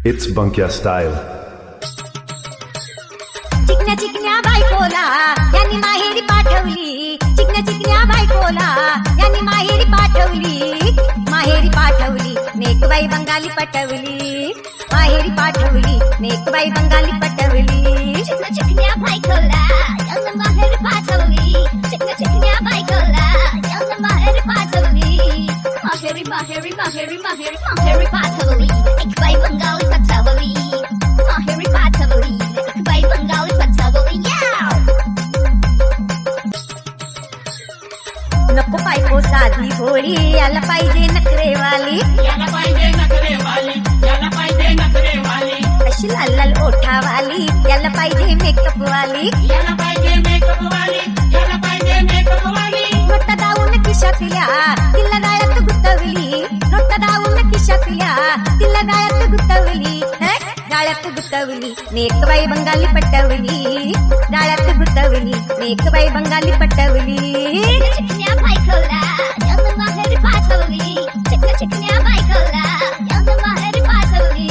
It's Bunkya style. चिकन्या चिकन्या बायकोला यांनी माहेरी पाठवली. चिकन्या चिकन्या बायकोला यांनी माहेरी पाठवली. माहेरी पाठवली नेकबाई बंगाली पटवली. माहेरी पाठवली नेकबाई बंगाली पटवली. चिकन्या चिकन्या बायकोला यांनी माहेरी पाठवली. चिकन्या चिकन्या बायकोला यांनी माहेरी पाठवली. माहेरी माहेरी माहेरी माहेरी माहेरी पाठवली. एक बाई बंगाली पटवली. माहेरी पाठवली एक बाई बंगाली पटवली. नको बायको साधी भोळी याला पाहिजे नखरेवाली. याला पाहिजे नखरेवाली, याला पाहिजे नखरेवाली, अशी लाल लाल ओठावाली याला पाहिजे मेकअपवाली. याला पाहिजे मेकअपवाली, याला पाहिजे मेकअपवाली. नोटा दावून खिशातल्या तिला गाळ्यात गुतवली. नोटा दावून खिशातल्या तिला गाळ्यात गुतवली. गाळ्यात गुतवली नेकबाई बंगाली पटवली. गाळ्यात गुतवली नेकबाई बंगाली पटवली. चिकन्या बायकोला यांनी माहेरी पाठवली. चिकन्या चिकन्या बायकोला यांनी माहेरी पाठवली.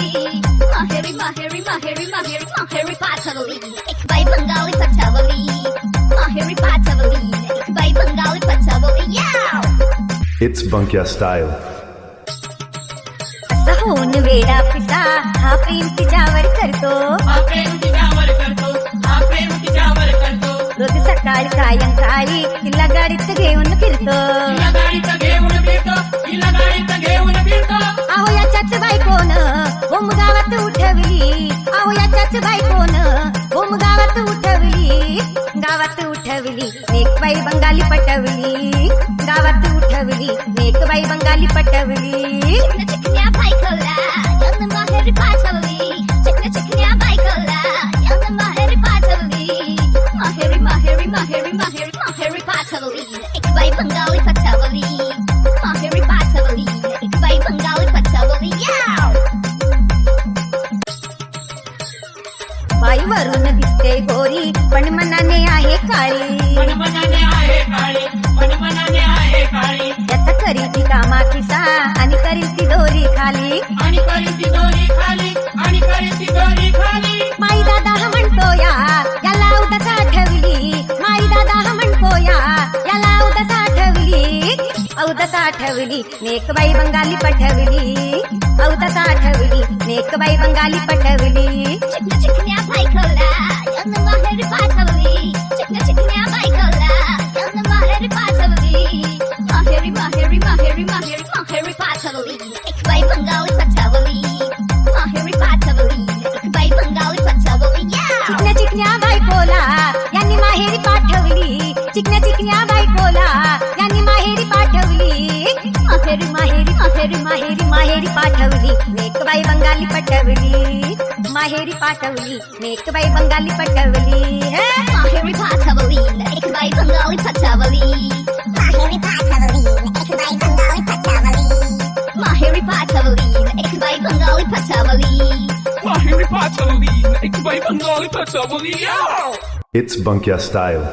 माहेरी माहेरी माहेरी माहेरी माहेरी पाठवली. एक बाई बंगाली पटवली. माहेरी पाठवली एक बाई बंगाली पटवली. It's Bunkya style. असा होऊन वेडा पिता हा प्रेम तिच्यावर करतो. हा प्रेम तिच्यावर करतो, हा प्रेम तिच्यावर करतो. रोज सकाळी सायंकाळी तिला गाडीत घेऊन फिरतो. हिला गाडीत घेऊन फिरतो, हिला गाडीत घेऊन फिरतो. अहो याच्याच बायकोन होम गावात उठवली. अहो याच्याच बायकोन होम गावात उठवली. गावात उठवली नेकबाई बंगाली पटवली. गावात उठवली नेकबाई बंगाली पटवली. चिकन्या चिकन्या बायकोला यांनी माहेरी पाठवली. चिकन्या चिकन्या बायकोला यांनी माहेरी पाठवली. माहेरी माहेरी माहेरी माहेरी माहेरी पाठवली. एक बाई बंगाली पटवली. माहेरी पाठवली एक बाई बंगाली पटवली. बाईवरून दिसते गोरी पण मनाने आहे काळी. मन मनाने आहे काळी, मन मनाने आहे काळी. याचा करी ती कामा किसा आणि करी ती दोरी खाली. आणि करी ती दोरी खाली, आणि करी ती दोरी खाली. माई दादा हा म्हणतो याला उदास आठवली. माई दादा हा म्हणतो याला उदास आठवली. औदास आठवली नेकबाई बंगाली पटवली. औदास आठवली नेकबाई बंगाली पटवली. चिकन्या चिकन्या बायकोला यांनी माहेरी पाठवली. चिकन्या चिकन्या बायकोला यांनी माहेरी पाठवली. माहेरी माहेरी माहेरी माहेरी माहेरी पाठवली. एक बाई बंगाली पटवली. माहेरी पाठवली एक बाई बंगाली पटवली. चिकन्या चिकन्या बायकोला यांनी माहेरी पाठवली. चिकन्या चिकन्या बायकोला यांनी माहेरी पाठवली. माहेरी माहेरी माहेरी माहेरी माहेरी पाठवली नेकबाई बंगाली पटवली. माहेरी पाठवली नेकबाई बंगाली पटवली. माहेरी पाठवली एक बाई बंगाली पटवली. माहेरी पाठवली एक बाई बंगाली पटवली. माहेरी पाठवली एक बाई बंगाली पटवली. माहेरी पाठवली एक बाई बंगाली पटवली. It's Bunkya style.